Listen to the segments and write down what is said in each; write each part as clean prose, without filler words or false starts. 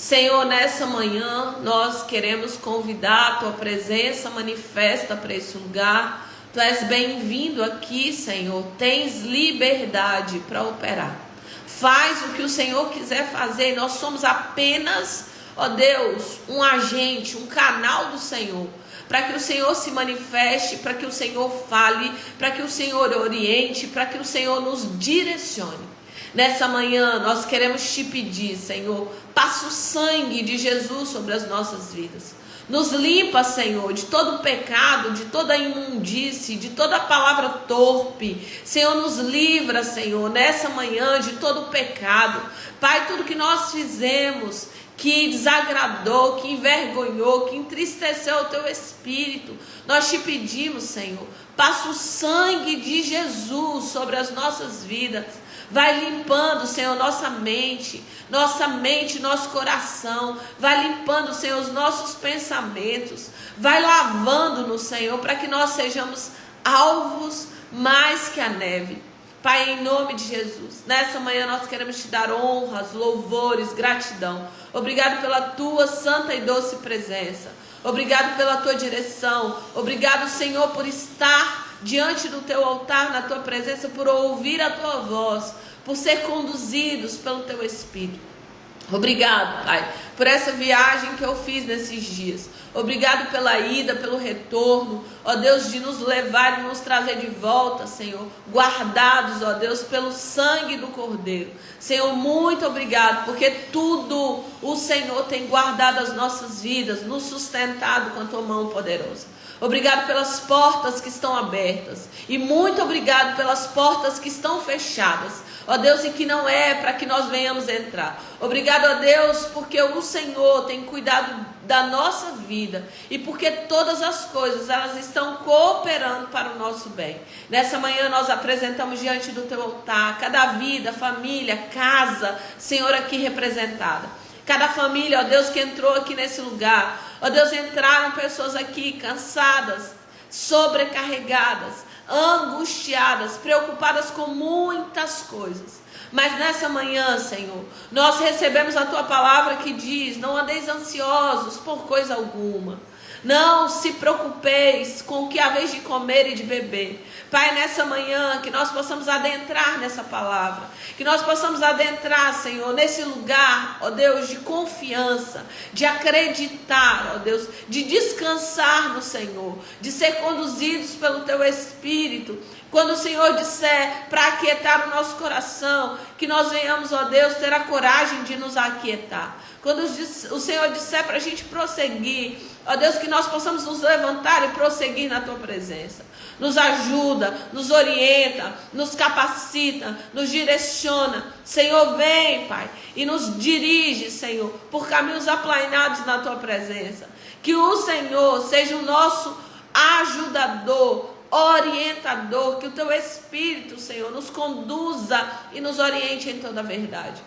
Senhor, nessa manhã nós queremos convidar a Tua presença manifesta para esse lugar. Tu és bem-vindo aqui, Senhor. Tens liberdade para operar. Faz o que o Senhor quiser fazer. Nós somos apenas, ó Deus, um agente, um canal do Senhor, para que o Senhor se manifeste, para que o Senhor fale, para que o Senhor oriente, para que o Senhor nos direcione. Nessa manhã nós queremos te pedir, Senhor, passa o sangue de Jesus sobre as nossas vidas. Nos limpa, Senhor, de todo pecado, de toda imundície, de toda palavra torpe. Senhor, nos livra, Senhor, nessa manhã de todo pecado. Pai, tudo que nós fizemos que desagradou, que envergonhou, que entristeceu o Teu Espírito, nós te pedimos, Senhor, passa o sangue de Jesus sobre as nossas vidas. Vai limpando, Senhor, nossa mente, nosso coração. Vai limpando, Senhor, os nossos pensamentos. Vai lavando-nos, Senhor, para que nós sejamos alvos mais que a neve. Pai, em nome de Jesus, nessa manhã nós queremos te dar honras, louvores, gratidão. Obrigado pela Tua santa e doce presença. Obrigado pela Tua direção. Obrigado, Senhor, por estar diante do Teu altar, na Tua presença, por ouvir a Tua voz, por ser conduzidos pelo Teu Espírito. Obrigado, Pai, por essa viagem que eu fiz nesses dias. Obrigado pela ida, pelo retorno, ó Deus, de nos levar e nos trazer de volta, Senhor, guardados, ó Deus, pelo sangue do Cordeiro. Senhor, muito obrigado, porque tudo o Senhor tem guardado as nossas vidas, nos sustentado com a Tua mão poderosa. Obrigado pelas portas que estão abertas e muito obrigado pelas portas que estão fechadas, ó Deus, e que não é para que nós venhamos entrar. Obrigado, ó Deus, porque o Senhor tem cuidado da nossa vida e porque todas as coisas elas estão cooperando para o nosso bem. Nessa manhã nós apresentamos diante do Teu altar cada vida, família, casa, Senhor, aqui representada. Cada família, ó Deus, que entrou aqui nesse lugar. Ó Deus, entraram pessoas aqui cansadas, sobrecarregadas, angustiadas, preocupadas com muitas coisas. Mas nessa manhã, Senhor, nós recebemos a Tua palavra que diz: não andeis ansiosos por coisa alguma. Não se preocupeis com o que há vez de comer e de beber. Pai, nessa manhã, que nós possamos adentrar nessa palavra. Que nós possamos adentrar, Senhor, nesse lugar, ó Deus, de confiança, de acreditar, ó Deus, de descansar no Senhor, de ser conduzidos pelo Teu Espírito. Quando o Senhor disser para aquietar o nosso coração, que nós venhamos, ó Deus, ter a coragem de nos aquietar. Quando o Senhor disser para a gente prosseguir, ó Deus, que nós possamos nos levantar e prosseguir na Tua presença. Nos ajuda, nos orienta, nos capacita, nos direciona. Senhor, vem, Pai, e nos dirige, Senhor, por caminhos aplainados na Tua presença. Que o Senhor seja o nosso ajudador, orientador, que o Teu Espírito, Senhor, nos conduza e nos oriente em toda a verdade.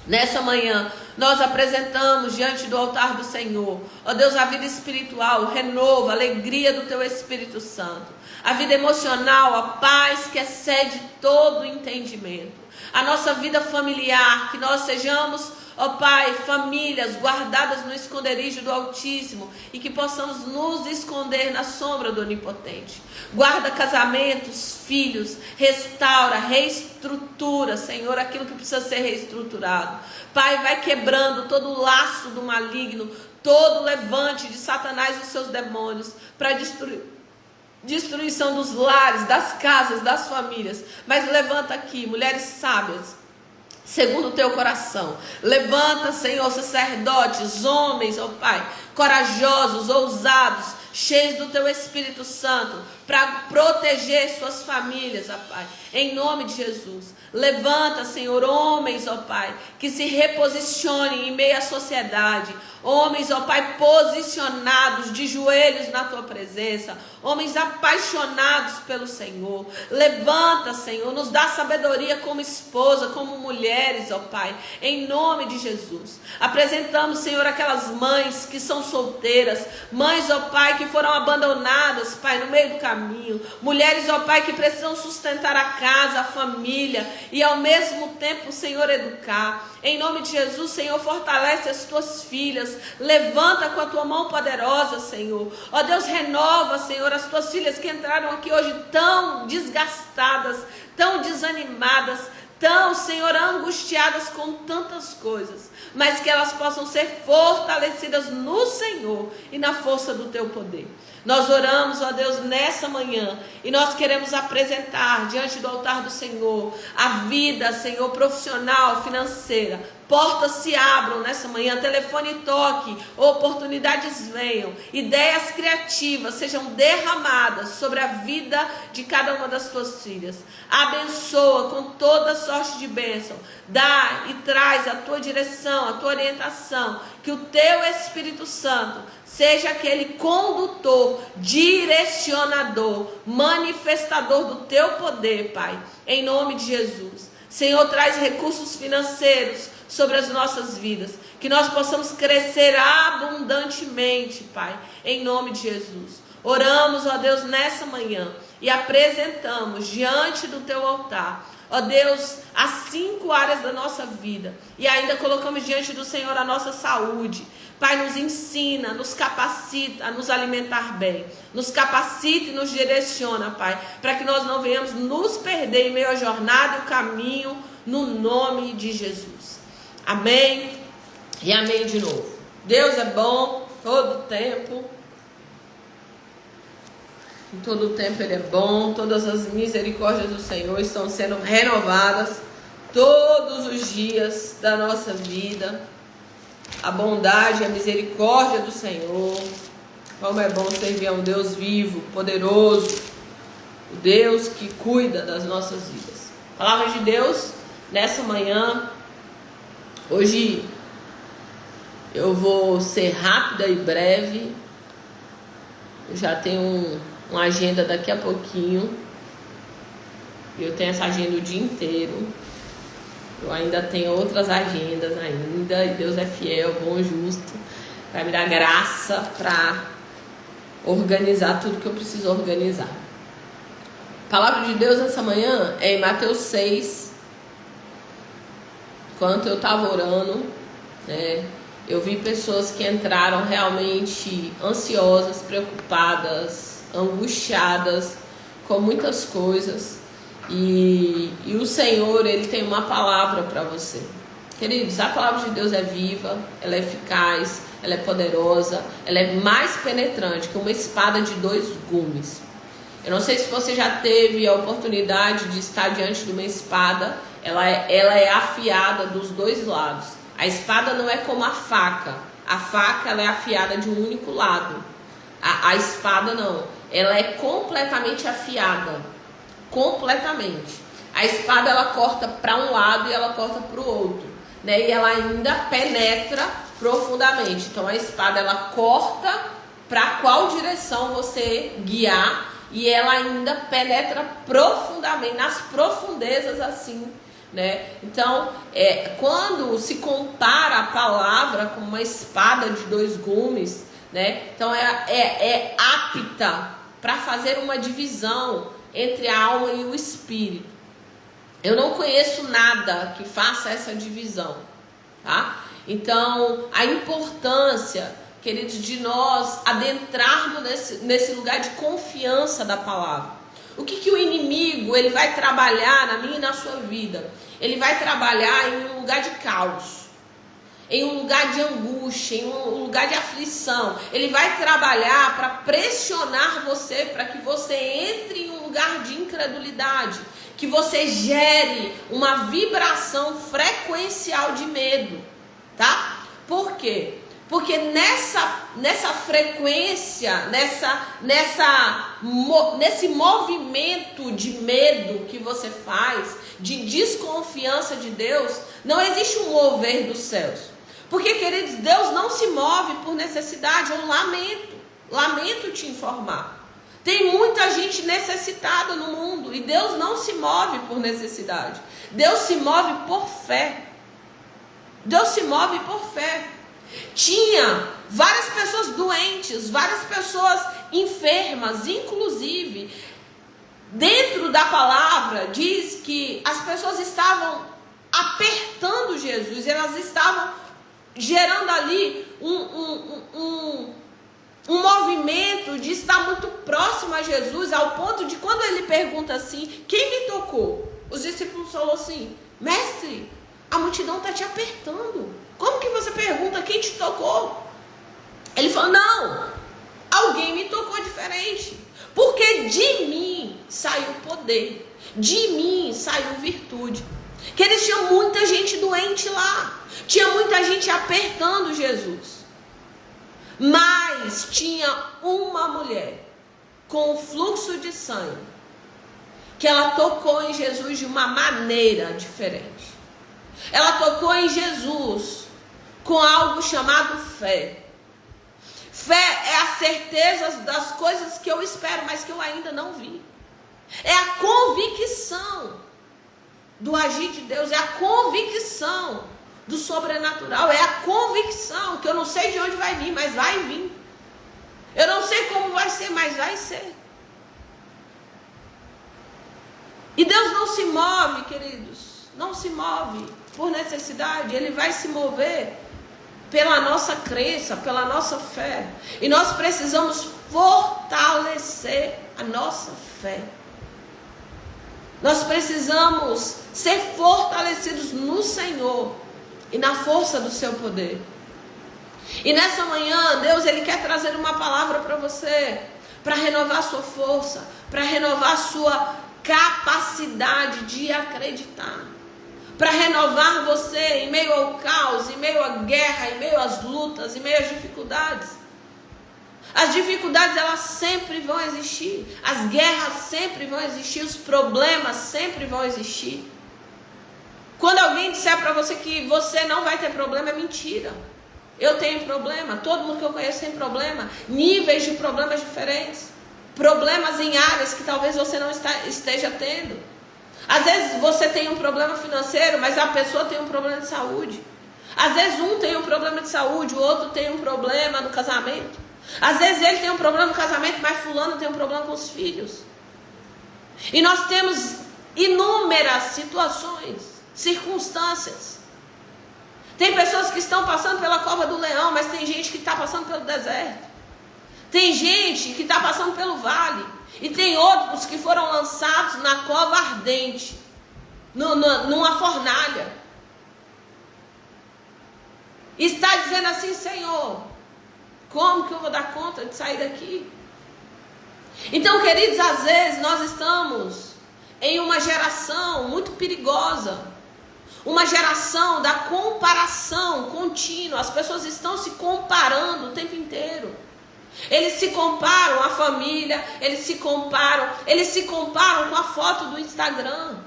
Nessa manhã, nós apresentamos diante do altar do Senhor, ó Deus, a vida espiritual, o renovo, a alegria do Teu Espírito Santo, a vida emocional, a paz que excede todo entendimento, a nossa vida familiar, que nós sejamos, ó Pai, famílias guardadas no esconderijo do Altíssimo e que possamos nos esconder na sombra do Onipotente. Guarda casamentos, filhos, restaura, reestrutura, Senhor, aquilo que precisa ser reestruturado. Pai, vai quebrando todo o laço do maligno, todo o levante de Satanás e os seus demônios para destruição dos lares, das casas, das famílias. Mas levanta aqui mulheres sábias, segundo o Teu coração. Levanta, Senhor, sacerdotes, homens, ó Pai, corajosos, ousados, cheios do Teu Espírito Santo, para proteger suas famílias, ó Pai, em nome de Jesus. Levanta, Senhor, homens, ó Pai, que se reposicionem em meio à sociedade. Homens, ó Pai, posicionados de joelhos na Tua presença. Homens apaixonados pelo Senhor. Levanta, Senhor, nos dá sabedoria como esposa, como mulher, mulheres, ó Pai, em nome de Jesus. Apresentamos, Senhor, aquelas mães que são solteiras, mães, ó Pai, que foram abandonadas, Pai, no meio do caminho, mulheres, ó Pai, que precisam sustentar a casa, a família e ao mesmo tempo, Senhor, educar. Em nome de Jesus, Senhor, fortalece as tuas filhas, levanta com a tua mão poderosa, Senhor. Ó Deus, renova, Senhor, as tuas filhas que entraram aqui hoje tão desgastadas, tão desanimadas, tão, Senhor, angustiadas com tantas coisas, mas que elas possam ser fortalecidas no Senhor e na força do teu poder. Nós oramos, ó Deus, nessa manhã, e nós queremos apresentar diante do altar do Senhor a vida, Senhor, profissional, financeira. Portas se abram nessa manhã, telefone toque, oportunidades venham, ideias criativas sejam derramadas sobre a vida de cada uma das tuas filhas. Abençoa com toda sorte de bênção, dá e traz a tua direção, a tua orientação, que o teu Espírito Santo seja aquele condutor, direcionador, manifestador do teu poder, Pai, em nome de Jesus. Senhor, traz recursos financeiros sobre as nossas vidas, que nós possamos crescer abundantemente, Pai, em nome de Jesus. Oramos, ó Deus, nessa manhã e apresentamos diante do teu altar, ó Deus, as 5 áreas da nossa vida, e ainda colocamos diante do Senhor a nossa saúde. Pai, nos ensina, nos capacita a nos alimentar bem, nos capacita e nos direciona, Pai, para que nós não venhamos nos perder em meio à jornada e o caminho, no nome de Jesus. Amém e amém de novo. Deus é bom todo tempo. Em todo o tempo Ele é bom. Todas as misericórdias do Senhor estão sendo renovadas todos os dias da nossa vida. A bondade e a misericórdia do Senhor. Como é bom servir a um Deus vivo, poderoso, o Deus que cuida das nossas vidas. Palavra de Deus nessa manhã. Hoje eu vou ser rápida e breve. Eu já tenho uma agenda daqui a pouquinho. Eu tenho essa agenda o dia inteiro. Eu ainda tenho outras agendas ainda. E Deus é fiel, bom e justo. Vai me dar graça para organizar tudo que eu preciso organizar. A palavra de Deus essa manhã é em Mateus 6. Enquanto eu estava orando, né, eu vi pessoas que entraram realmente ansiosas, preocupadas, angustiadas com muitas coisas. E o Senhor, Ele tem uma palavra para você. Queridos, a palavra de Deus é viva, ela é eficaz, ela é poderosa, ela é mais penetrante que uma espada de 2 gumes. Eu não sei se você já teve a oportunidade de estar diante de uma espada. Ela é afiada dos 2 lados. A espada não é como a faca. A faca ela é afiada de um único lado. A espada não. Ela é completamente afiada. Completamente. A espada ela corta para um lado e ela corta para o outro, né? E ela ainda penetra profundamente. Então a espada ela corta para qual direção você guiar, e ela ainda penetra profundamente, nas profundezas assim, né? Então, quando se compara a palavra com uma espada de 2 gumes, né? Então é apta para fazer uma divisão entre a alma e o espírito. Eu não conheço nada que faça essa divisão, tá? Então, a importância, queridos, de nós adentrarmos nesse lugar de confiança da palavra. O que o inimigo ele vai trabalhar na minha e na sua vida? Ele vai trabalhar em um lugar de caos, em um lugar de angústia, em um lugar de aflição. Ele vai trabalhar para pressionar você, para que você entre em um lugar de incredulidade, que você gere uma vibração frequencial de medo, tá? Por quê? Porque nessa frequência, nesse movimento de medo que você faz, de desconfiança de Deus, não existe um mover dos céus. Porque, queridos, Deus não se move por necessidade. Eu lamento te informar. Tem muita gente necessitada no mundo e Deus não se move por necessidade. Deus se move por fé. Deus se move por fé. Tinha várias pessoas doentes, várias pessoas enfermas, inclusive dentro da palavra diz que as pessoas estavam apertando Jesus, elas estavam gerando ali um movimento de estar muito próximo a Jesus, ao ponto de quando ele pergunta assim, quem me tocou? Os discípulos falaram assim, mestre, a multidão está te apertando. Como que você pergunta quem te tocou? Ele falou, não, alguém me tocou diferente. Porque de mim saiu poder, de mim saiu virtude. Que eles tinham muita gente doente lá, tinha muita gente apertando Jesus. Mas tinha uma mulher com fluxo de sangue, que ela tocou em Jesus de uma maneira diferente. Ela tocou em Jesus com algo chamado fé. Fé é a certeza das coisas que eu espero, mas que eu ainda não vi. É a convicção do agir de Deus, é a convicção do sobrenatural, é a convicção que eu não sei de onde vai vir, mas vai vir. Eu não sei como vai ser, mas vai ser. E Deus não se move, queridos, não se move por necessidade, Ele vai se mover pela nossa crença, pela nossa fé. E nós precisamos fortalecer a nossa fé. Nós precisamos ser fortalecidos no Senhor e na força do seu poder. E nessa manhã, Deus, Ele quer trazer uma palavra para você, para renovar a sua força, para renovar a sua capacidade de acreditar, para renovar você em meio ao caos, em meio à guerra, em meio às lutas, em meio às dificuldades. As dificuldades, elas sempre vão existir, as guerras sempre vão existir, os problemas sempre vão existir. Quando alguém disser para você que você não vai ter problema, é mentira. Eu tenho problema, todo mundo que eu conheço tem problema, níveis de problemas diferentes, problemas em áreas que talvez você não esteja tendo. Às vezes você tem um problema financeiro, mas a pessoa tem um problema de saúde. Às vezes um tem um problema de saúde, o outro tem um problema no casamento. Às vezes ele tem um problema no casamento, mas fulano tem um problema com os filhos. E nós temos inúmeras situações, circunstâncias. Tem pessoas que estão passando pela cova do leão, mas tem gente que está passando pelo deserto. Tem gente que está passando pelo vale. E tem outros que foram lançados na cova ardente, numa fornalha. E está dizendo assim, Senhor, como que eu vou dar conta de sair daqui? Então, queridos, às vezes nós estamos em uma geração muito perigosa. Uma geração da comparação contínua. As pessoas estão se comparando o tempo inteiro. Eles se comparam à família, eles se comparam com a foto do Instagram.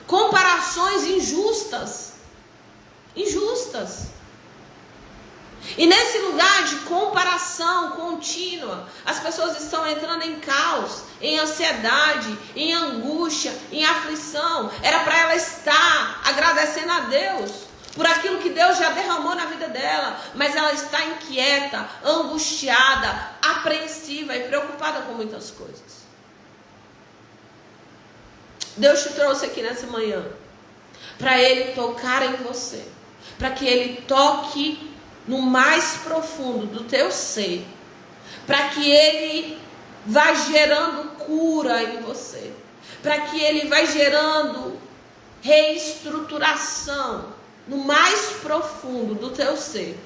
Comparações injustas. E nesse lugar de comparação contínua, as pessoas estão entrando em caos, em ansiedade, em angústia, em aflição. Era para ela estar agradecendo a Deus por aquilo que Deus já derramou na vida dela, mas ela está inquieta, angustiada, apreensiva e preocupada com muitas coisas. Deus te trouxe aqui nessa manhã para Ele tocar em você, para que Ele toque no mais profundo do teu ser, para que Ele vá gerando cura em você, para que Ele vá gerando reestruturação no mais profundo do teu ser,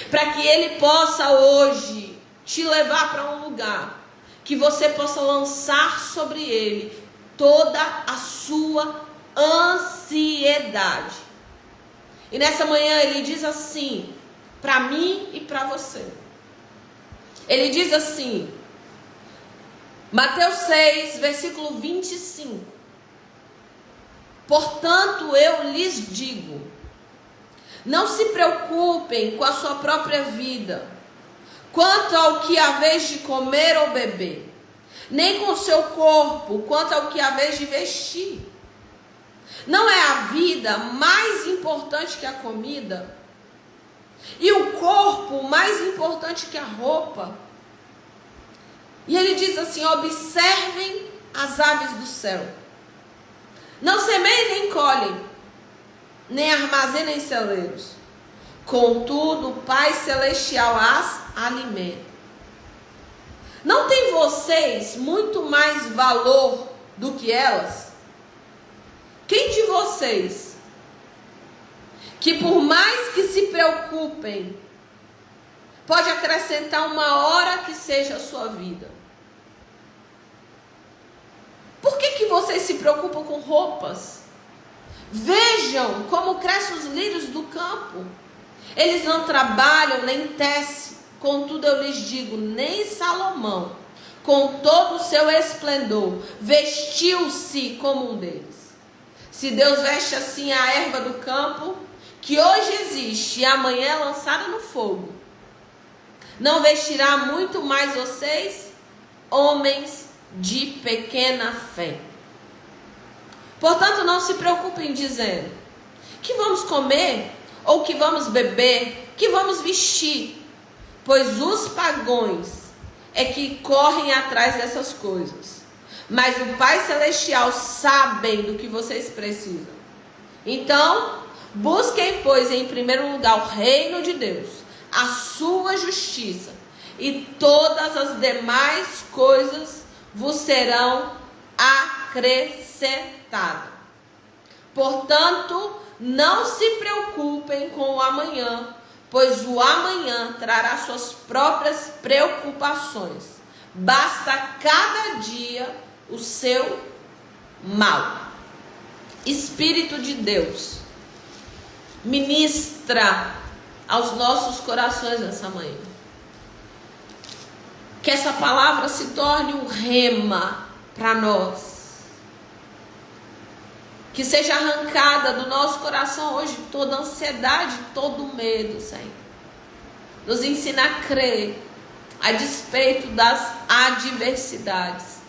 para que Ele possa hoje te levar para um lugar que você possa lançar sobre Ele toda a sua ansiedade. E nessa manhã Ele diz assim, para mim e para você. Ele diz assim, Mateus 6, versículo 25. Portanto, eu lhes digo, Não se preocupem com a sua própria vida, quanto ao que há vez de comer ou beber, nem com o seu corpo, quanto ao que há vez de vestir. Não é a vida mais importante que a comida? E o corpo mais importante que a roupa? E ele diz assim: observem as aves do céu. Não semeiam nem colhem, nem armazenam em celeiros. Contudo, o Pai Celestial as alimenta. Não tem vocês muito mais valor do que elas? Quem de vocês, que por mais que se preocupem, pode acrescentar uma hora que seja a sua vida? Por que vocês se preocupam com roupas? Vejam como crescem os lírios do campo. Eles não trabalham nem tecem. Contudo eu lhes digo, nem Salomão, com todo o seu esplendor, vestiu-se como um deles. Se Deus veste assim a erva do campo, que hoje existe e amanhã é lançada no fogo, não vestirá muito mais vocês, homens de pequena fé? Portanto, não se preocupem dizendo: que vamos comer, ou que vamos beber, que vamos vestir, pois os pagãos é que correm atrás dessas coisas. Mas o Pai Celestial sabe do que vocês precisam. Então, busquem, pois, em primeiro lugar o reino de Deus, a sua justiça, e todas as demais coisas vos serão acrescentadas. Portanto, não se preocupem com o amanhã, pois o amanhã trará suas próprias preocupações. Basta cada dia o seu mal. Espírito de Deus, ministra aos nossos corações nessa manhã. Que essa palavra se torne um rema para nós. Que seja arrancada do nosso coração hoje toda ansiedade, todo medo, Senhor. Nos ensina a crer a despeito das adversidades.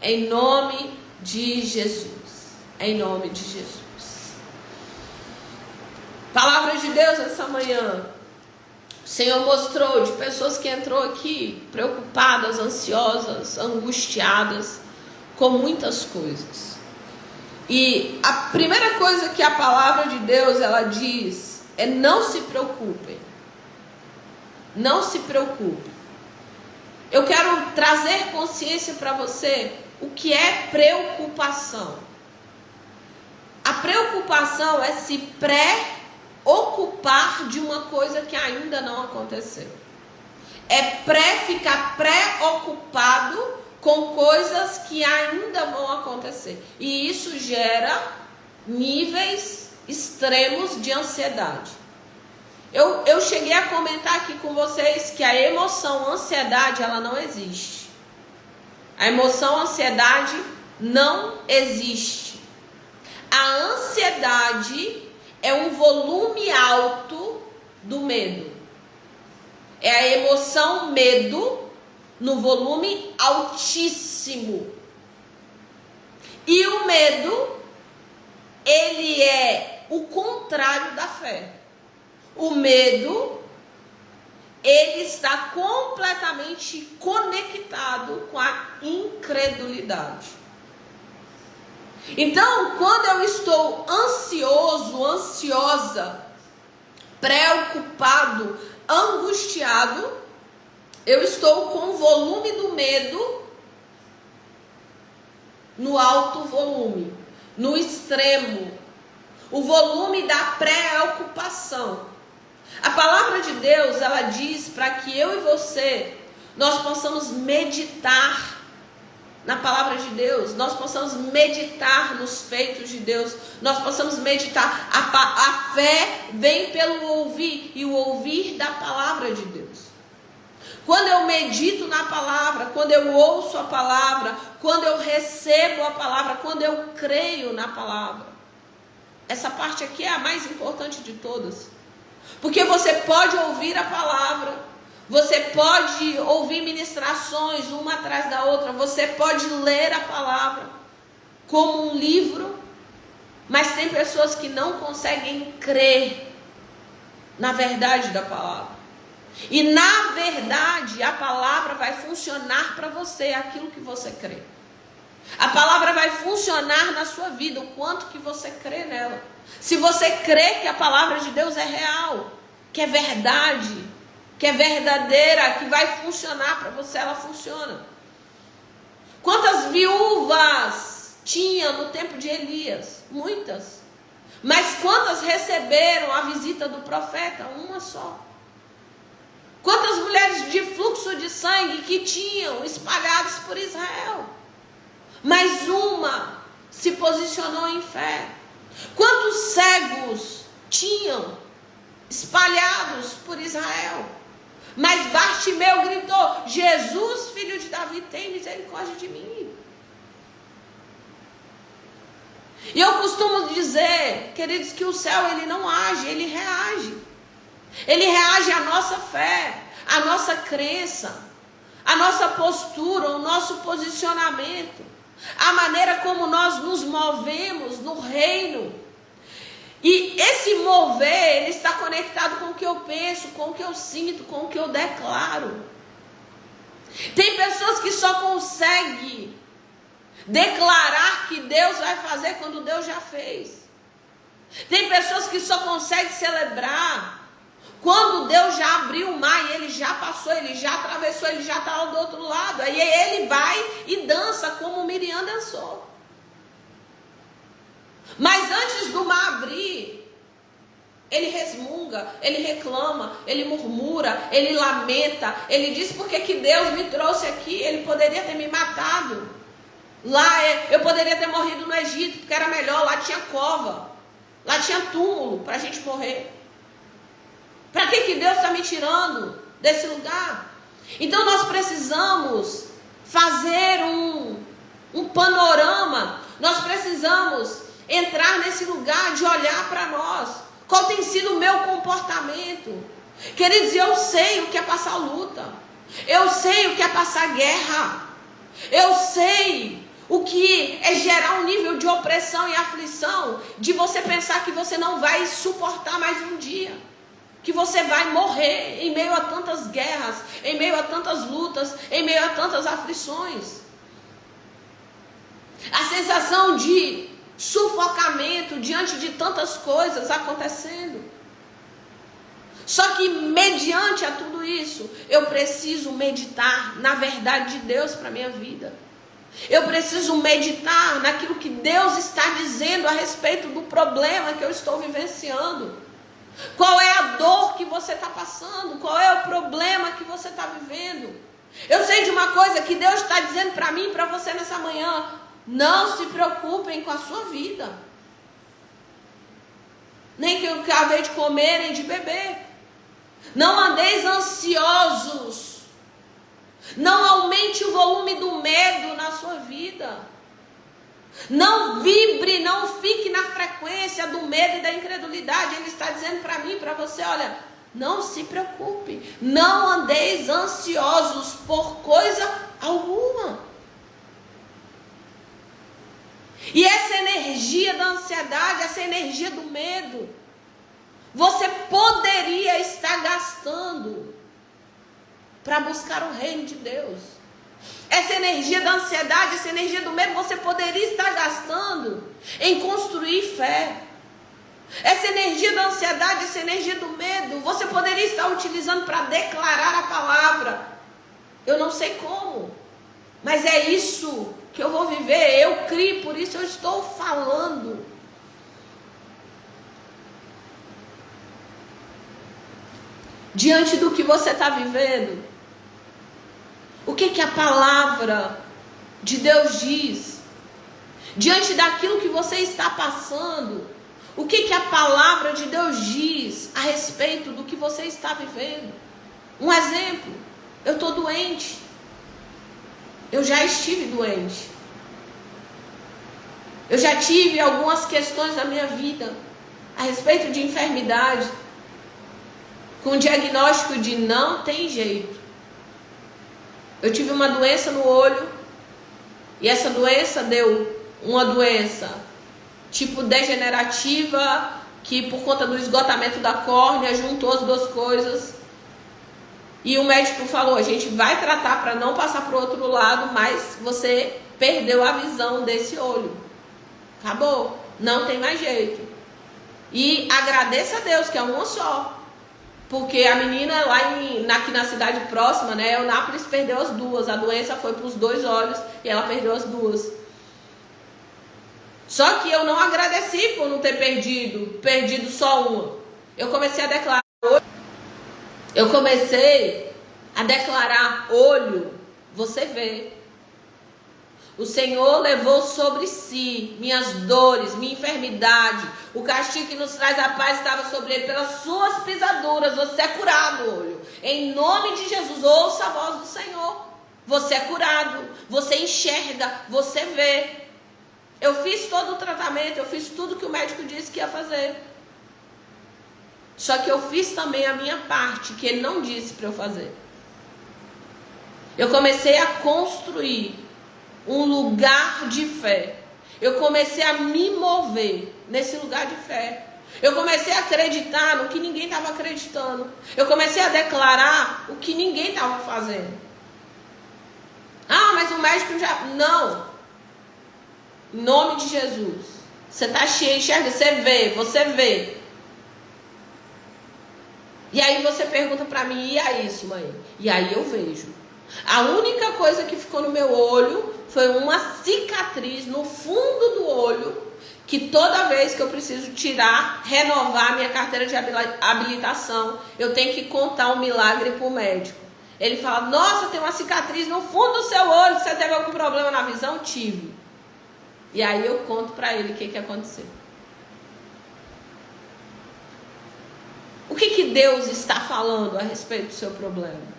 Em nome de Jesus. Em nome de Jesus. Palavra de Deus essa manhã. O Senhor mostrou de pessoas que entrou aqui preocupadas, ansiosas, angustiadas com muitas coisas. E a primeira coisa que a palavra de Deus ela diz é: não se preocupem. Não se preocupe. Eu quero trazer consciência para você o que é preocupação. A preocupação é se preocupar de uma coisa que ainda não aconteceu. É ficar preocupado com coisas que ainda vão acontecer. E isso gera níveis extremos de ansiedade. Eu cheguei a comentar aqui com vocês que a emoção ansiedade, ela não existe. A emoção ansiedade não existe. A ansiedade é um volume alto do medo. É a emoção medo no volume altíssimo. E o medo, ele é o contrário da fé. O medo, ele está completamente conectado com a incredulidade. Então, quando eu estou ansioso, ansiosa, preocupado, angustiado, eu estou com o volume do medo no alto volume, no extremo, o volume da preocupação. A palavra de Deus, ela diz para que eu e você, nós possamos meditar na palavra de Deus, nós possamos meditar nos feitos de Deus, nós possamos meditar. A fé vem pelo ouvir, e o ouvir da palavra de Deus. Quando eu medito na palavra, quando eu ouço a palavra, quando eu recebo a palavra, quando eu creio na palavra, essa parte aqui é a mais importante de todas. Porque você pode ouvir a palavra, você pode ouvir ministrações uma atrás da outra, você pode ler a palavra como um livro, mas tem pessoas que não conseguem crer na verdade da palavra. E na verdade a palavra vai funcionar para você, aquilo que você crê. A palavra vai funcionar na sua vida, o quanto que você crê nela. Se você crê que a palavra de Deus é real, que é verdade, que é verdadeira, que vai funcionar para você, ela funciona. Quantas viúvas tinha no tempo de Elias? Muitas. Mas quantas receberam a visita do profeta? Uma só. Quantas mulheres de fluxo de sangue que tinham espalhados por Israel? Mas uma se posicionou em fé. Quantos cegos tinham espalhados por Israel? Mas Bartimeu gritou: Jesus, filho de Davi, tem misericórdia de mim. E eu costumo dizer, queridos, que o céu ele não age, ele reage. Ele reage à nossa fé, à nossa crença, à nossa postura, ao nosso posicionamento, a maneira como nós nos movemos no reino. E esse mover, ele está conectado com o que eu penso, com o que eu sinto, com o que eu declaro. Tem pessoas que só conseguem declarar que Deus vai fazer quando Deus já fez. Tem pessoas que só conseguem celebrar quando Deus já abriu o mar e ele já passou, ele já atravessou, ele já está lá do outro lado. Aí ele vai e dança como Miriam dançou. Mas antes do mar abrir, ele resmunga, ele reclama, ele murmura, ele lamenta, ele diz: por que Deus me trouxe aqui? Ele poderia ter me matado. Lá eu poderia ter morrido no Egito, porque era melhor, lá tinha cova, lá tinha túmulo para a gente morrer. Para que Deus está me tirando desse lugar? Então nós precisamos fazer um panorama, nós precisamos entrar nesse lugar de olhar para nós. Qual tem sido o meu comportamento? Queridos, eu sei o que é passar luta, eu sei o que é passar guerra, eu sei o que é gerar um nível de opressão e aflição, de você pensar que você não vai suportar mais um dia, que você vai morrer em meio a tantas guerras, em meio a tantas lutas, em meio a tantas aflições. A sensação de sufocamento diante de tantas coisas acontecendo. Só que mediante a tudo isso, eu preciso meditar na verdade de Deus para a minha vida. Eu preciso meditar naquilo que Deus está dizendo a respeito do problema que eu estou vivenciando. Qual é a dor que você está passando? Qual é o problema que você está vivendo? Eu sei de uma coisa que Deus está dizendo para mim e para você nessa manhã: não se preocupem com a sua vida, nem com o que haver de comer, nem de beber. Não andeis ansiosos. Não aumente o volume do medo na sua vida. Não vibre, não fique na frequência do medo e da incredulidade. Ele está dizendo para mim e para você: olha, não se preocupe. Não andeis ansiosos por coisa alguma. E essa energia da ansiedade, essa energia do medo, você poderia estar gastando para buscar o reino de Deus. Essa energia da ansiedade, essa energia do medo, você poderia estar gastando em construir fé. Essa energia da ansiedade, essa energia do medo, você poderia estar utilizando para declarar a palavra. Eu não sei como, mas é isso que eu vou viver, eu crio, por isso eu estou falando. Diante do que você está vivendo, o que a palavra de Deus diz? Diante daquilo que você está passando, o que a palavra de Deus diz a respeito do que você está vivendo? Um exemplo: eu estou doente. Eu já estive doente. Eu já tive algumas questões na minha vida a respeito de enfermidade. com o diagnóstico de não tem jeito. Eu tive uma doença no olho e essa doença deu uma doença tipo degenerativa, que por conta do esgotamento da córnea juntou as duas coisas. E o médico falou, a gente vai tratar para não passar para o outro lado, mas você perdeu a visão desse olho. Acabou, não tem mais jeito. E agradeça a Deus que é uma só. Porque a menina lá aqui na cidade próxima, né, Eunápolis, perdeu as duas. A doença foi para os 2 olhos e ela perdeu as duas. Só que eu não agradeci por não ter perdido só uma. Eu comecei a declarar olho, você vê. O Senhor levou sobre si minhas dores, minha enfermidade. O castigo que nos traz a paz estava sobre ele. Pelas suas pisaduras você é curado, olho. Em nome de Jesus, ouça a voz do Senhor. Você é curado, você enxerga, você vê. Eu fiz todo o tratamento, eu fiz tudo que o médico disse que ia fazer. Só que eu fiz também a minha parte, que ele não disse para eu fazer. Eu comecei a construir um lugar de fé. Eu comecei a me mover nesse lugar de fé. Eu comecei a acreditar no que ninguém estava acreditando. Eu comecei a declarar o que ninguém estava fazendo. Ah, mas o médico já... Não. Em nome de Jesus. Você está cheio, enxerga, você vê. E aí você pergunta para mim, e é isso, mãe? E aí eu vejo. A única coisa que ficou no meu olho foi uma cicatriz no fundo do olho, que toda vez que eu preciso renovar minha carteira de habilitação, eu tenho que contar um milagre para o médico. Ele fala, nossa, tem uma cicatriz no fundo do seu olho, você teve algum problema na visão? Tive. E aí eu conto para ele o que aconteceu. O que Deus está falando a respeito do seu problema?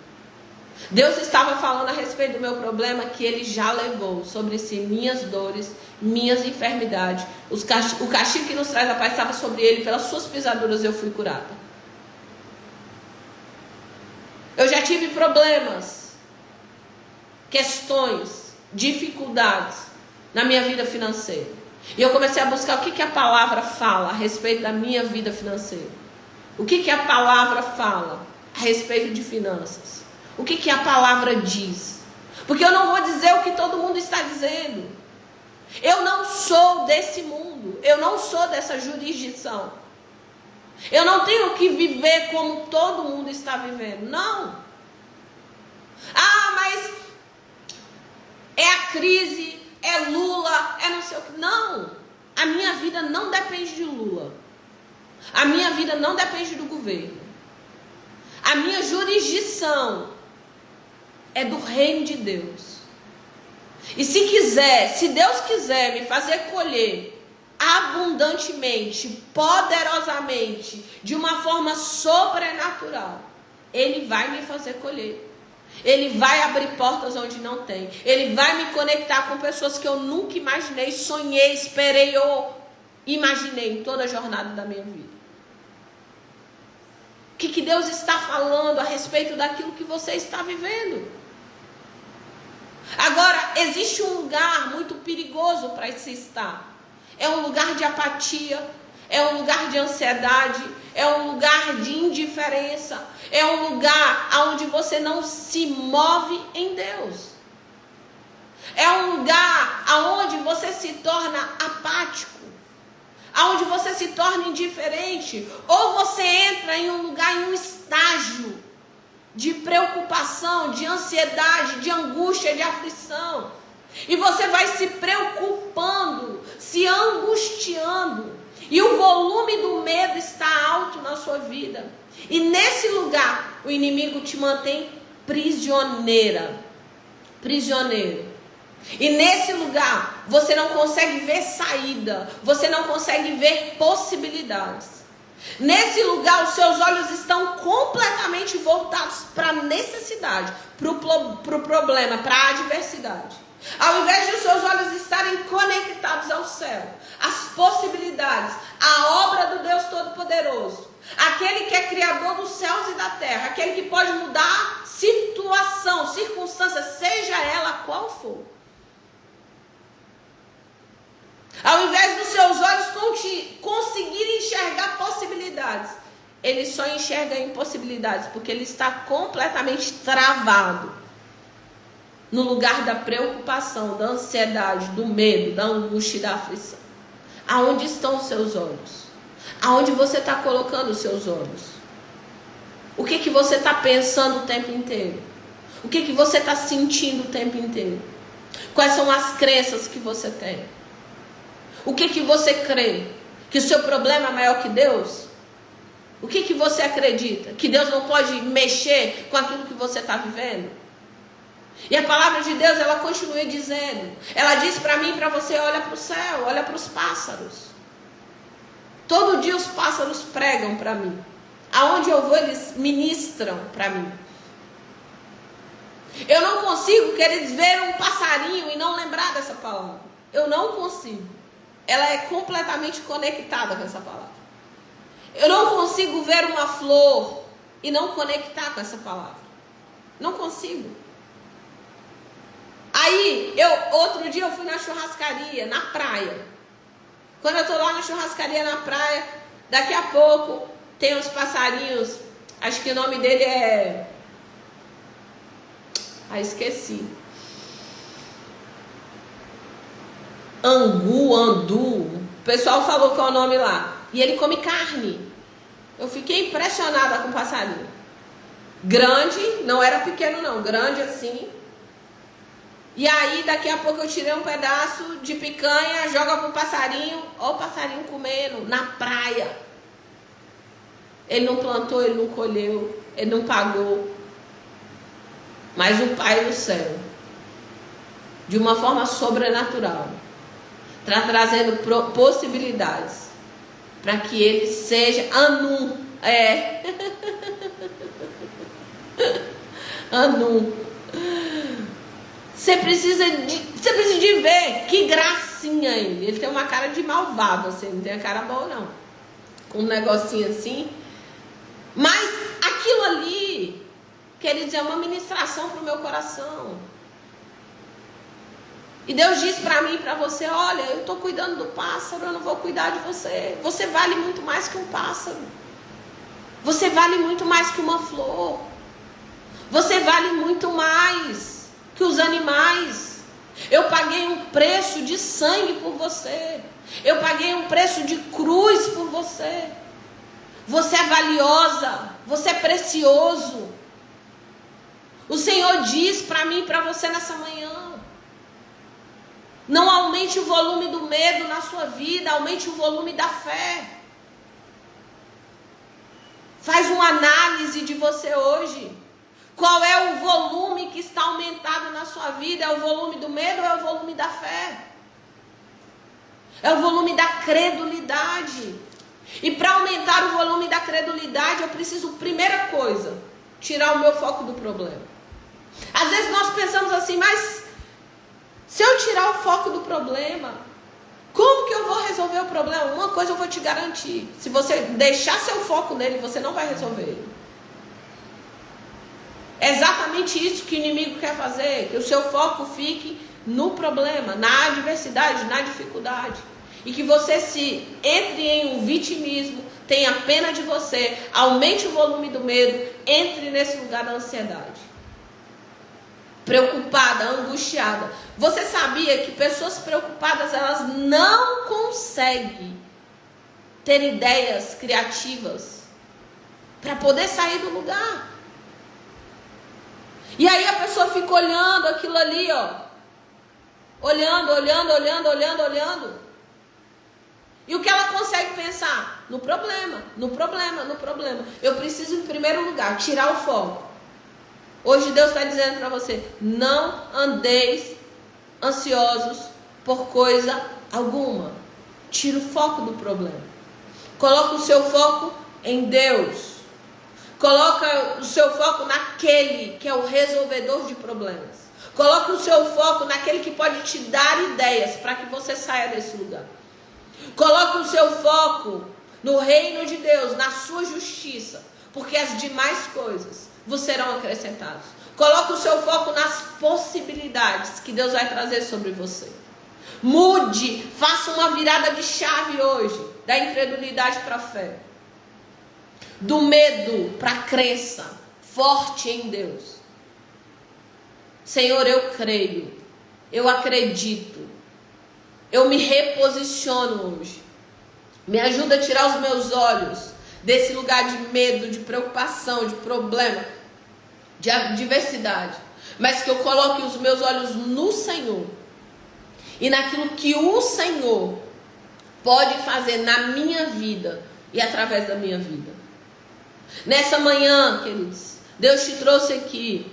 Deus estava falando a respeito do meu problema, que Ele já levou sobre si minhas dores, minhas enfermidades. O castigo que nos traz a paz estava sobre Ele, pelas suas pisaduras eu fui curada. Eu já tive problemas, questões, dificuldades na minha vida financeira. E eu comecei a buscar o que a palavra fala a respeito da minha vida financeira. O que a palavra fala a respeito de finanças. O que a palavra diz? Porque eu não vou dizer o que todo mundo está dizendo. Eu não sou desse mundo. Eu não sou dessa jurisdição. Eu não tenho que viver como todo mundo está vivendo. Não. Ah, mas é a crise, é Lula, é não sei o que. Não. A minha vida não depende de Lula. A minha vida não depende do governo. A minha jurisdição é do reino de Deus. E se Deus quiser me fazer colher abundantemente, poderosamente, de uma forma sobrenatural, Ele vai me fazer colher. Ele vai abrir portas onde não tem. Ele vai me conectar com pessoas que eu nunca imaginei, sonhei, esperei ou imaginei em toda a jornada da minha vida. O que Deus está falando a respeito daquilo que você está vivendo? Agora, existe um lugar muito perigoso para se estar. É um lugar de apatia, é um lugar de ansiedade, é um lugar de indiferença, é um lugar onde você não se move em Deus. É um lugar onde você se torna apático, onde você se torna indiferente, ou você entra em um lugar, em um estágio de preocupação, de ansiedade, de angústia, de aflição. E você vai se preocupando, se angustiando. E o volume do medo está alto na sua vida. E nesse lugar, o inimigo te mantém prisioneiro. E nesse lugar, você não consegue ver saída. Você não consegue ver possibilidades. Nesse lugar, os seus olhos estão completamente voltados para a necessidade, para o problema, para a adversidade. Ao invés de os seus olhos estarem conectados ao céu, às possibilidades, à obra do Deus Todo-Poderoso, aquele que é criador dos céus e da terra, aquele que pode mudar situação, circunstância, seja ela qual for. Ao invés dos seus olhos conseguirem enxergar possibilidades, ele só enxerga impossibilidades, porque ele está completamente travado no lugar da preocupação, da ansiedade, do medo, da angústia e da aflição. Aonde estão os seus olhos? Aonde você está colocando os seus olhos? O que você está pensando o tempo inteiro? O que você está sentindo o tempo inteiro? Quais são as crenças que você tem? O que você crê? Que o seu problema é maior que Deus? O que você acredita? Que Deus não pode mexer com aquilo que você está vivendo? E a palavra de Deus, ela continua dizendo. Ela diz para mim e para você, olha para o céu, olha para os pássaros. Todo dia os pássaros pregam para mim. Aonde eu vou, eles ministram para mim. Eu não consigo, queridos, ver um passarinho e não lembrar dessa palavra. Eu não consigo. Ela é completamente conectada com essa palavra. Eu não consigo ver uma flor e não conectar com essa palavra. Não consigo. Aí, outro dia eu fui na churrascaria, na praia. Quando eu estou lá na churrascaria, na praia, daqui a pouco tem uns passarinhos, acho que o nome dele é... esqueci. Andu. O pessoal falou qual é o nome lá. E ele come carne. Eu fiquei impressionada com o passarinho. Grande, não era pequeno não, grande assim. E aí daqui a pouco eu tirei um pedaço de picanha, joga pro passarinho. Ó o passarinho comendo na praia. Ele não plantou, ele não colheu, ele não pagou. Mas o Pai do céu, de uma forma sobrenatural, está trazendo possibilidades para que ele seja Anu. Anu. Você precisa de ver que gracinha ele. Ele tem uma cara de malvado, assim, não tem a cara boa não. Com um negocinho assim. Mas aquilo ali, queridos, é uma ministração para o meu coração. E Deus diz para mim e para você, olha, eu estou cuidando do pássaro, eu não vou cuidar de você. Você vale muito mais que um pássaro. Você vale muito mais que uma flor. Você vale muito mais que os animais. Eu paguei um preço de sangue por você. Eu paguei um preço de cruz por você. Você é valiosa. Você é precioso. O Senhor diz para mim e para você nessa manhã. Não aumente o volume do medo na sua vida. Aumente o volume da fé. Faz uma análise de você hoje. Qual é o volume que está aumentado na sua vida? É o volume do medo ou é o volume da fé? É o volume da credulidade. E para aumentar o volume da credulidade, eu preciso, primeira coisa, tirar o meu foco do problema. Às vezes nós pensamos assim, mas se eu tirar o foco do problema, como que eu vou resolver o problema? Uma coisa eu vou te garantir. Se você deixar seu foco nele, você não vai resolver ele. É exatamente isso que o inimigo quer fazer, que o seu foco fique no problema, na adversidade, na dificuldade. E que você se entre em um vitimismo, tenha pena de você, aumente o volume do medo, entre nesse lugar da ansiedade. Preocupada, angustiada. Você sabia que pessoas preocupadas, elas não conseguem ter ideias criativas para poder sair do lugar? E aí a pessoa fica olhando aquilo ali, ó. Olhando. E o que ela consegue pensar? No problema. Eu preciso, em primeiro lugar, tirar o foco. Hoje Deus está dizendo para você, não andeis ansiosos por coisa alguma. Tira o foco do problema. Coloca o seu foco em Deus. Coloca o seu foco naquele que é o resolvedor de problemas. Coloca o seu foco naquele que pode te dar ideias para que você saia desse lugar. Coloca o seu foco no reino de Deus, na sua justiça, porque as demais coisas vos serão acrescentadas. Coloque o seu foco nas possibilidades que Deus vai trazer sobre você. Mude, faça uma virada de chave hoje, da incredulidade para a fé, do medo para a crença forte em Deus. Senhor, eu creio, eu acredito, eu me reposiciono hoje. Me ajuda a tirar os meus olhos desse lugar de medo, de preocupação, de problema, de adversidade, mas que eu coloque os meus olhos no Senhor e naquilo que o Senhor pode fazer na minha vida e através da minha vida. Nessa manhã, queridos, Deus te trouxe aqui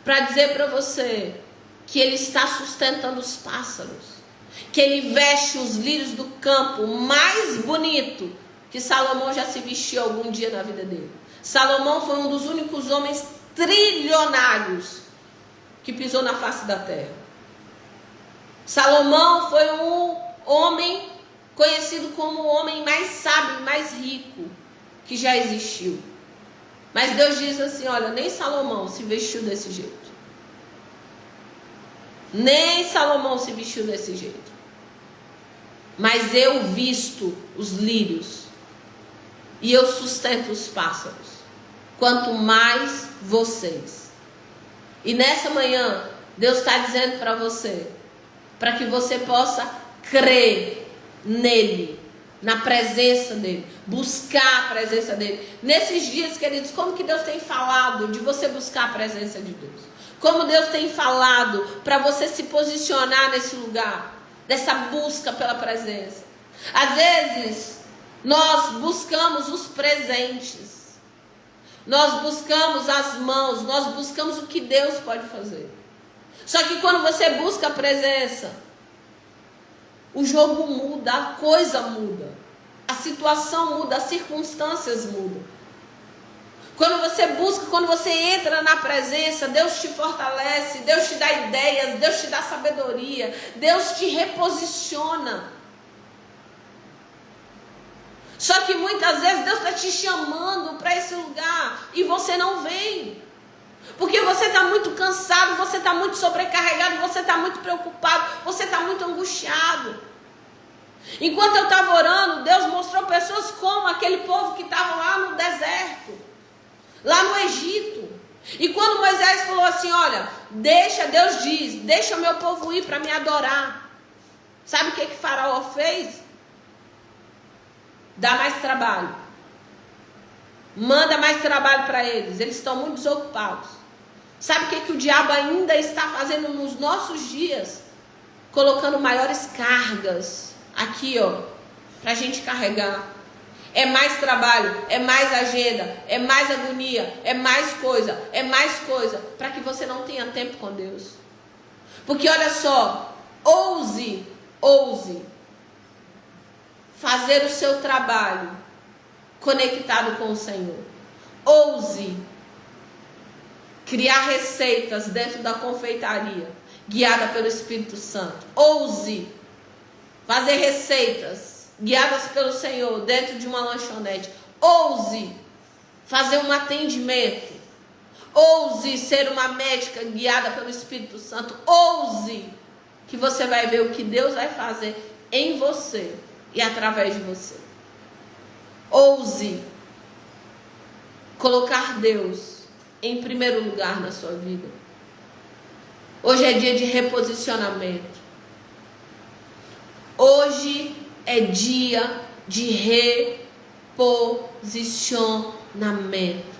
para dizer para você que Ele está sustentando os pássaros, que Ele veste os lírios do campo mais bonito que Salomão já se vestiu algum dia na vida dele. Salomão foi um dos únicos homens trilionários que pisou na face da terra. Salomão foi um homem conhecido como o homem mais sábio, mais rico que já existiu. Mas Deus diz assim, olha, nem Salomão se vestiu desse jeito. Nem Salomão se vestiu desse jeito. Mas eu visto os lírios e eu sustento os pássaros, quanto mais vocês. E nessa manhã, Deus está dizendo para você, para que você possa crer nele, na presença dele, buscar a presença dele. Nesses dias, queridos, como que Deus tem falado de você buscar a presença de Deus? Como Deus tem falado para você se posicionar nesse lugar, dessa busca pela presença. Às vezes, nós buscamos os presentes, nós buscamos as mãos, nós buscamos o que Deus pode fazer. Só que quando você busca a presença, o jogo muda, a coisa muda, a situação muda, as circunstâncias mudam. Quando você busca, quando você entra na presença, Deus te fortalece, Deus te dá ideias, Deus te dá sabedoria, Deus te reposiciona. Só que muitas vezes Deus está te chamando para esse lugar e você não vem. Porque você está muito cansado, você está muito sobrecarregado, você está muito preocupado, você está muito angustiado. Enquanto eu estava orando, Deus mostrou pessoas como aquele povo que estava lá no deserto, lá no Egito. E quando Moisés falou assim, olha, Deus diz, deixa o meu povo ir para me adorar. Sabe o que Faraó fez? Dá mais trabalho. Manda mais trabalho para eles. Eles estão muito desocupados. Sabe o que o diabo ainda está fazendo nos nossos dias? Colocando maiores cargas aqui, ó, para a gente carregar. É mais trabalho, é mais agenda, é mais agonia, é mais coisa, para que você não tenha tempo com Deus. Porque olha só, ouse fazer o seu trabalho conectado com o Senhor. Ouse criar receitas dentro da confeitaria, guiada pelo Espírito Santo. Ouse fazer receitas guiadas pelo Senhor dentro de uma lanchonete. Ouse fazer um atendimento. Ouse ser uma médica guiada pelo Espírito Santo. Ouse, que você vai ver o que Deus vai fazer em você e através de você. Ouse colocar Deus em primeiro lugar na sua vida. Hoje é dia de reposicionamento. Hoje é dia de reposicionamento.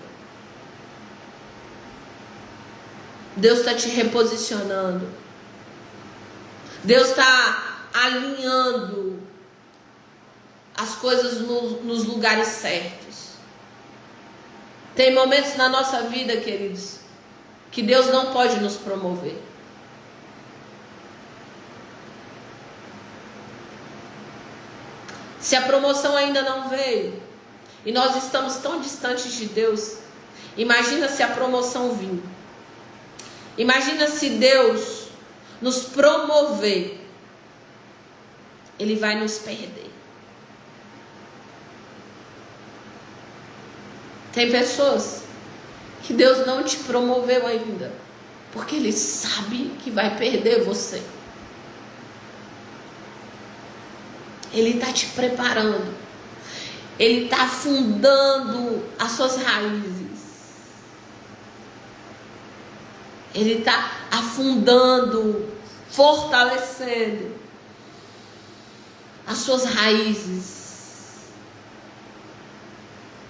Deus está te reposicionando. Deus está alinhando as coisas nos lugares certos. Tem momentos na nossa vida, queridos, que Deus não pode nos promover. Se a promoção ainda não veio e nós estamos tão distantes de Deus, imagina se a promoção vir. Imagina se Deus nos promover, Ele vai nos perder. Tem pessoas que Deus não te promoveu ainda, porque Ele sabe que vai perder você. Ele está te preparando. Ele está afundando as suas raízes. Ele está afundando, fortalecendo as suas raízes,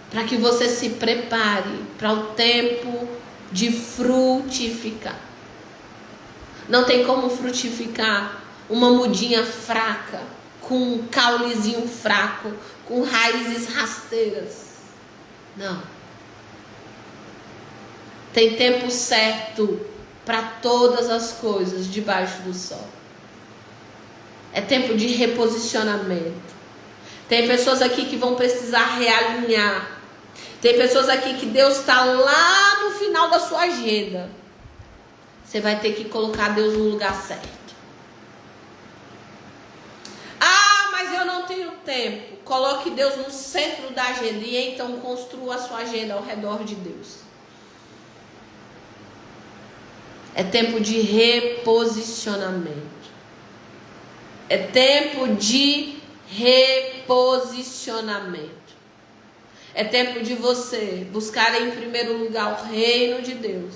para que você se prepare para o tempo de frutificar. Não tem como frutificar uma mudinha fraca, com um caulezinho fraco, com raízes rasteiras. Não. Tem tempo certo para todas as coisas debaixo do sol. É tempo de reposicionamento. Tem pessoas aqui que vão precisar realinhar. Tem pessoas aqui que Deus está lá no final da sua agenda. Você vai ter que colocar Deus no lugar certo. Ah, mas eu não tenho tempo. Coloque Deus no centro da agenda e então construa a sua agenda ao redor de Deus. É tempo de reposicionamento. É tempo de reposicionamento. É tempo de você buscar em primeiro lugar o reino de Deus,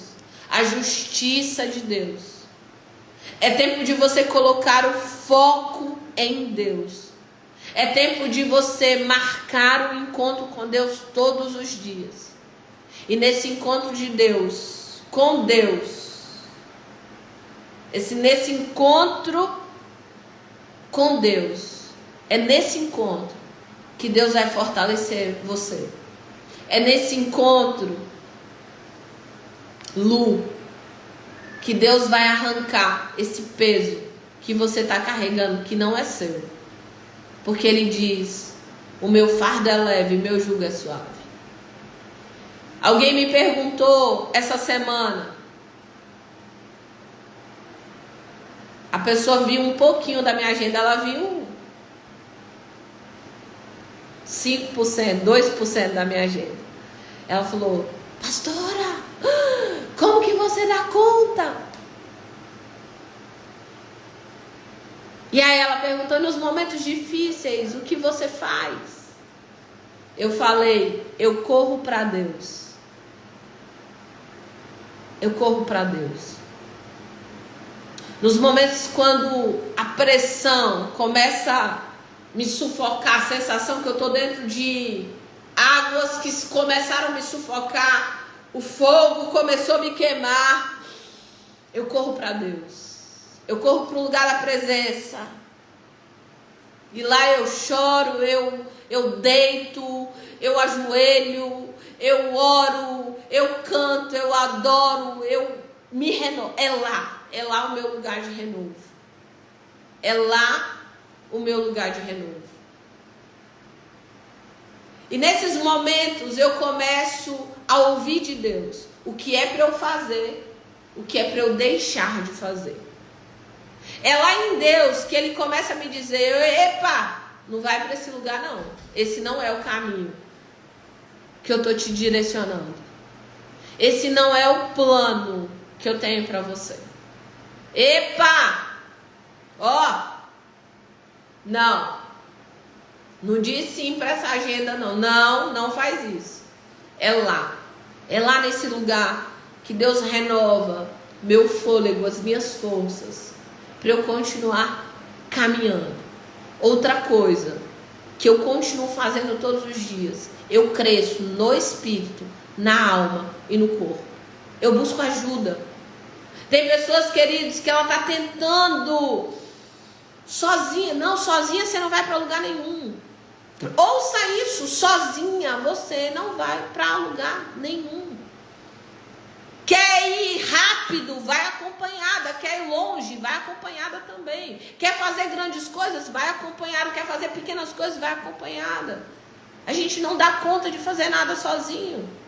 a justiça de Deus. É tempo de você colocar o foco em Deus. É tempo de você marcar o encontro com Deus todos os dias. E nesse encontro de Deus, com Deus, nesse encontro com Deus, é nesse encontro que Deus vai fortalecer você. É nesse encontro, Lu, que Deus vai arrancar esse peso que você está carregando, que não é seu. Porque Ele diz: o meu fardo é leve, meu jugo é suave. Alguém me perguntou essa semana. A pessoa viu um pouquinho da minha agenda, ela viu 5%, 2% da minha agenda. Ela falou: pastora, como que você dá conta? E aí ela perguntou: nos momentos difíceis, o que você faz? Eu falei: eu corro para Deus. Eu corro para Deus. Nos momentos quando a pressão começa a me sufocar, a sensação que eu estou dentro de águas que começaram a me sufocar, o fogo começou a me queimar, eu corro para Deus. Eu corro para o lugar da presença. E lá eu choro, eu deito, eu ajoelho, eu oro, eu canto, eu adoro, eu me renovo. É lá o meu lugar de renovo. É lá o meu lugar de renovo. E nesses momentos eu começo a ouvir de Deus o que é para eu fazer, o que é para eu deixar de fazer. É lá em Deus que Ele começa a me dizer: epa, não vai para esse lugar não. Esse não é o caminho que eu estou te direcionando. Esse não é o plano que eu tenho para você. Epa! Ó! Não diz sim para essa agenda não. Não faz isso. É lá nesse lugar que Deus renova meu fôlego, as minhas forças, para eu continuar caminhando. Outra coisa que eu continuo fazendo todos os dias: eu cresço no espírito, na alma e no corpo. Eu busco ajuda. Tem pessoas, queridos, que ela está tentando sozinha. Não, sozinha você não vai para lugar nenhum. Ouça isso: sozinha você não vai para lugar nenhum. Quer ir rápido, vai acompanhada. Quer ir longe, vai acompanhada também. Quer fazer grandes coisas, vai acompanhada. Quer fazer pequenas coisas, vai acompanhada. A gente não dá conta de fazer nada sozinho.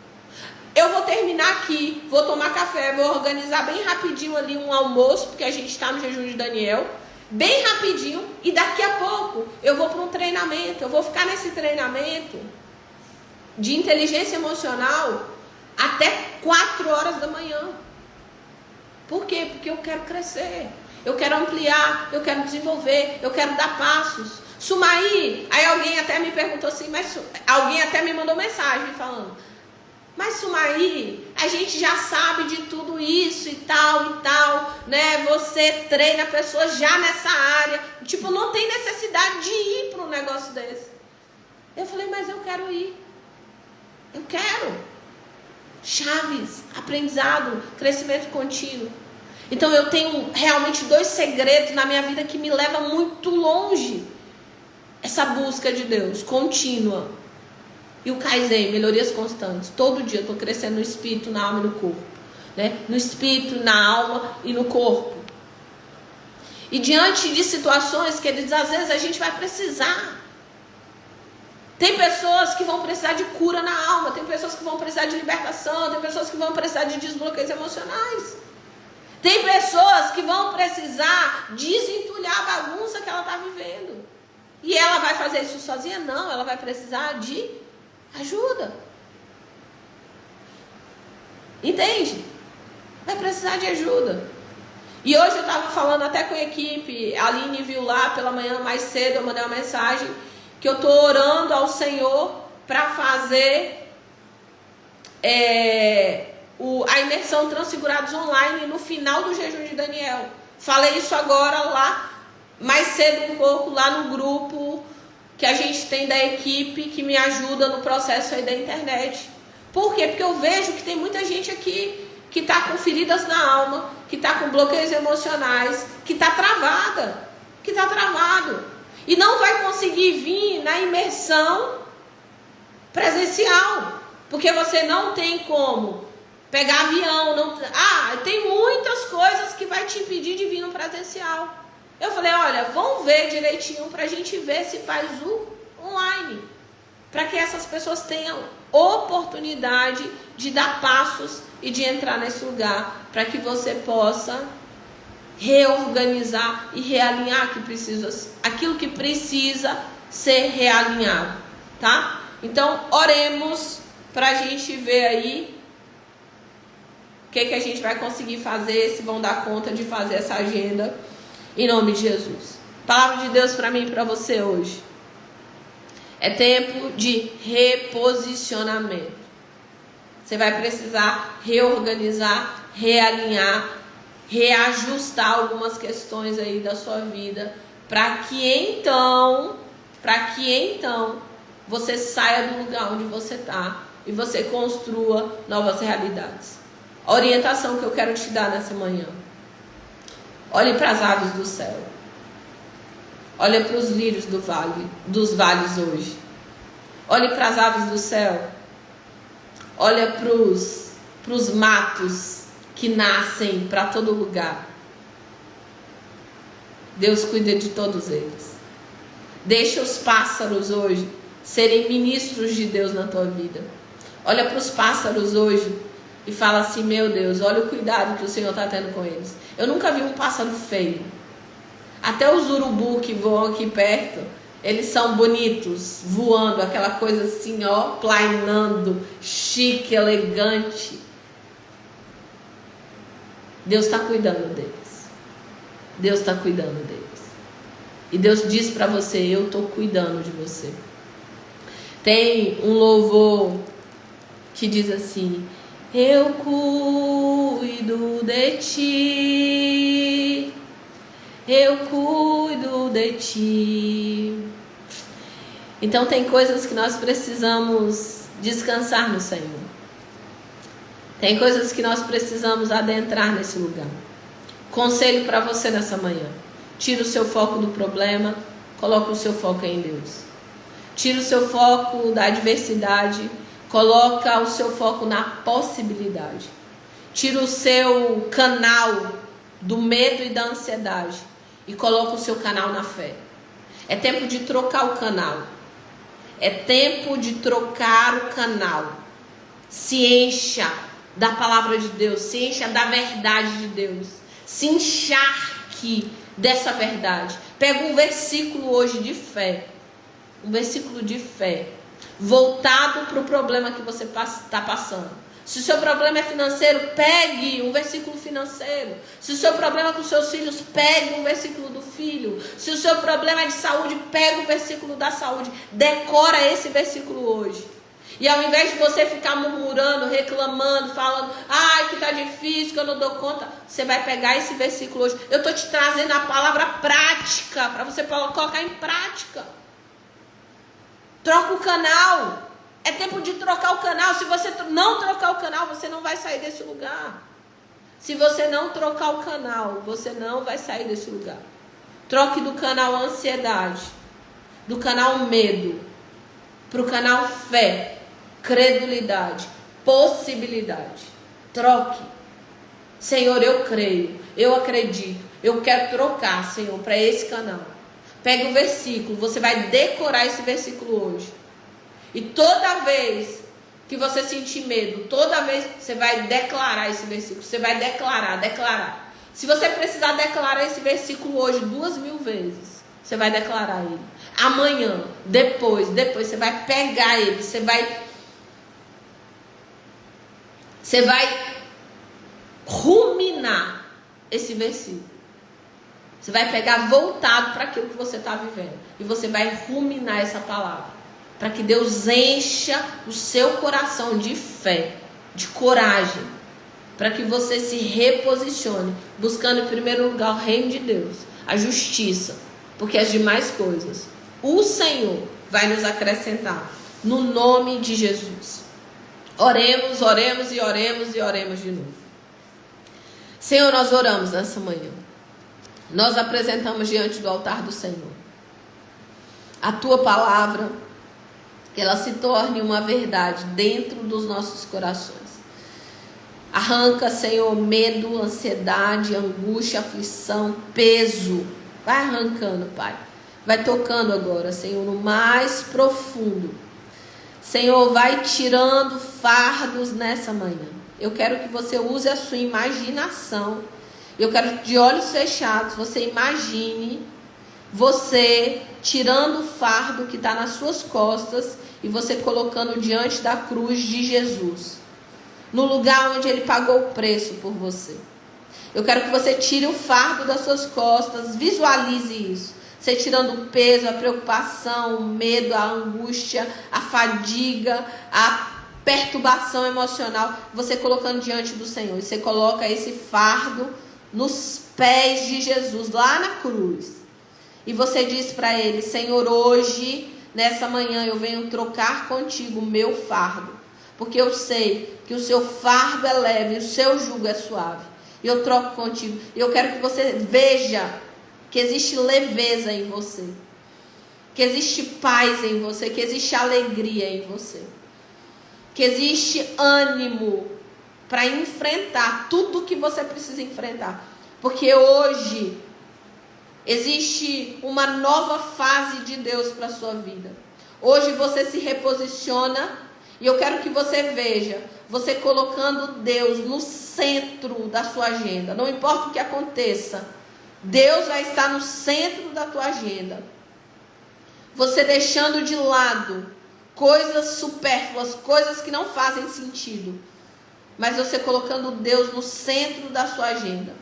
Eu vou terminar aqui, vou tomar café, vou organizar bem rapidinho ali um almoço, porque a gente está no jejum de Daniel, bem rapidinho, e daqui a pouco eu vou para um treinamento, eu vou ficar nesse treinamento de inteligência emocional até 4 horas da manhã. Por quê? Porque eu quero crescer, eu quero ampliar, eu quero desenvolver, eu quero dar passos. Sumaí, aí alguém até me perguntou assim, mas alguém até me mandou mensagem falando, mas Sumaí, a gente já sabe de tudo isso e tal, né? Você treina pessoas já nessa área, tipo, não tem necessidade de ir para um negócio desse. Eu falei, mas eu quero ir, eu quero. Chaves, aprendizado, crescimento contínuo. Então eu tenho realmente 2 segredos na minha vida que me levam muito longe. Essa busca de Deus contínua e o Kaizen, melhorias constantes. Todo dia eu estou crescendo no espírito, na alma e no corpo, né? No espírito, na alma e no corpo. E diante de situações, queridos, às vezes a gente vai precisar. Tem pessoas que vão precisar de cura na alma, tem pessoas que vão precisar de libertação, tem pessoas que vão precisar de desbloqueios emocionais. Tem pessoas que vão precisar desentulhar a bagunça que ela está vivendo. E ela vai fazer isso sozinha? Não, ela vai precisar de ajuda. Entende? Vai precisar de ajuda. E hoje eu estava falando até com a equipe, a Aline viu lá pela manhã mais cedo, eu mandei uma mensagem, que eu estou orando ao Senhor para fazer a imersão Transfigurados online no final do jejum de Daniel. Falei isso agora lá, mais cedo um pouco, lá no grupo que a gente tem da equipe que me ajuda no processo aí da internet. Por quê? Porque eu vejo que tem muita gente aqui que está com feridas na alma, que está com bloqueios emocionais, que está travada, que está travado. E não vai conseguir vir na imersão presencial, porque você não tem como pegar avião. Tem muitas coisas que vai te impedir de vir no presencial. Eu falei, olha, vamos ver direitinho para a gente ver se faz o online, para que essas pessoas tenham oportunidade de dar passos e de entrar nesse lugar, para que possa reorganizar e realinhar aquilo que precisa ser realinhado, tá? Então, oremos para a gente ver aí o que a gente vai conseguir fazer, se vão dar conta de fazer essa agenda, em nome de Jesus. Palavra de Deus para mim e para você hoje. É tempo de reposicionamento. Você vai precisar reorganizar, realinhar, reajustar algumas questões aí da sua vida, para que então você saia do lugar onde você está e você construa novas realidades. A orientação que eu quero te dar nessa manhã: olhe para as aves do céu, olhe para os lírios dos vales hoje, olhe para as aves do céu, olhe para os matos que nascem para todo lugar. Deus cuida de todos eles. Deixa os pássaros hoje serem ministros de Deus na tua vida. Olha para os pássaros hoje e fala assim: meu Deus, olha o cuidado que o Senhor está tendo com eles. Eu nunca vi um pássaro feio. Até os urubu que voam aqui perto, eles são bonitos, voando, aquela coisa assim, ó, plainando, chique, elegante. Deus está cuidando deles. Deus está cuidando deles. E Deus diz para você: eu estou cuidando de você. Tem um louvor que diz assim: eu cuido de ti, eu cuido de ti. Então tem coisas que nós precisamos descansar no Senhor. Tem coisas que nós precisamos adentrar nesse lugar. Conselho para você nessa manhã: tira o seu foco do problema, coloca o seu foco em Deus. Tira o seu foco da adversidade, coloca o seu foco na possibilidade. Tira o seu canal do medo e da ansiedade e coloca o seu canal na fé. É tempo de trocar o canal. É tempo de trocar o canal. Se encha da palavra de Deus, se encha da verdade de Deus. Se encharque dessa verdade. Pega um versículo hoje de fé. Um versículo de fé. voltado para o problema que você está passando. Se o seu problema é financeiro, pegue um versículo financeiro. Se o seu problema é com seus filhos, pegue um versículo do filho. Se o seu problema é de saúde, pegue o versículo da saúde. Decora esse versículo hoje. E ao invés de você ficar murmurando, reclamando, falando, ai, que tá difícil, que eu não dou conta, você vai pegar esse versículo hoje. Eu tô te trazendo a palavra prática, para você colocar em prática. Troca o canal. É tempo de trocar o canal. Se você não trocar o canal, você não vai sair desse lugar. Se você não trocar o canal, você não vai sair desse lugar. Troque do canal ansiedade, do canal medo, para o canal fé, credulidade, possibilidade. Troque. Senhor, eu creio, eu acredito, eu quero trocar, Senhor, para esse canal. Pega o versículo, você vai decorar esse versículo hoje. E toda vez que você sentir medo, toda vez você vai declarar esse versículo. Você vai declarar. Se você precisar declarar esse versículo hoje 2000 vezes, você vai declarar ele. Amanhã, depois, você vai pegar ele. Você vai ruminar esse versículo. Você vai pegar voltado para aquilo que você está vivendo. E você vai ruminar essa palavra. Para que Deus encha o seu coração de fé, de coragem. Para que você se reposicione, buscando em primeiro lugar o reino de Deus, a justiça. Porque as demais coisas, o Senhor vai nos acrescentar. No nome de Jesus. Oremos, oremos e oremos e oremos de novo. Senhor, nós oramos nessa manhã. Nós apresentamos diante do altar do Senhor a Tua palavra, que ela se torne uma verdade dentro dos nossos corações. Arranca, Senhor, medo, ansiedade, angústia, aflição, peso. Vai arrancando, Pai. Vai tocando agora, Senhor, no mais profundo. Senhor, vai tirando fardos nessa manhã. Eu quero que você use a sua imaginação. Eu quero que de olhos fechados você imagine você tirando o fardo que está nas suas costas e você colocando diante da cruz de Jesus, no lugar onde Ele pagou o preço por você. Eu quero que você tire o fardo das suas costas, visualize isso. Você tirando o peso, a preocupação, o medo, a angústia, a fadiga, a perturbação emocional, você colocando diante do Senhor. E você coloca esse fardo nos pés de Jesus, lá na cruz. E você diz para Ele: Senhor, hoje, nessa manhã, eu venho trocar contigo o meu fardo. Porque eu sei que o seu fardo é leve e o seu jugo é suave. E eu troco contigo. E eu quero que você veja que existe leveza em você. Que existe paz em você. Que existe alegria em você. Que existe ânimo para enfrentar tudo que você precisa enfrentar. Porque hoje existe uma nova fase de Deus para a sua vida. Hoje você se reposiciona e eu quero que você veja você colocando Deus no centro da sua agenda. Não importa o que aconteça, Deus vai estar no centro da tua agenda. Você deixando de lado coisas supérfluas, coisas que não fazem sentido, mas você colocando Deus no centro da sua agenda.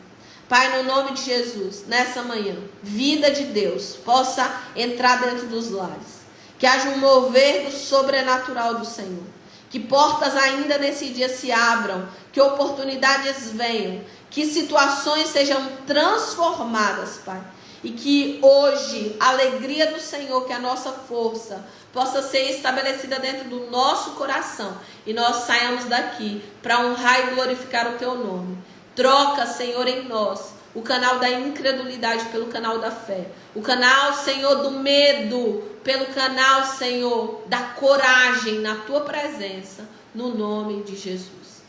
Pai, no nome de Jesus, nessa manhã, vida de Deus possa entrar dentro dos lares. Que haja um mover do sobrenatural do Senhor. Que portas ainda nesse dia se abram. Que oportunidades venham. Que situações sejam transformadas, Pai. E que hoje a alegria do Senhor, que é a nossa força, possa ser estabelecida dentro do nosso coração. E nós saiamos daqui para honrar e glorificar o Teu nome. Troca, Senhor, em nós o canal da incredulidade pelo canal da fé. O canal, Senhor, do medo pelo canal, Senhor, da coragem na Tua presença. No nome de Jesus.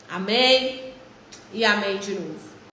Amém e amém de novo.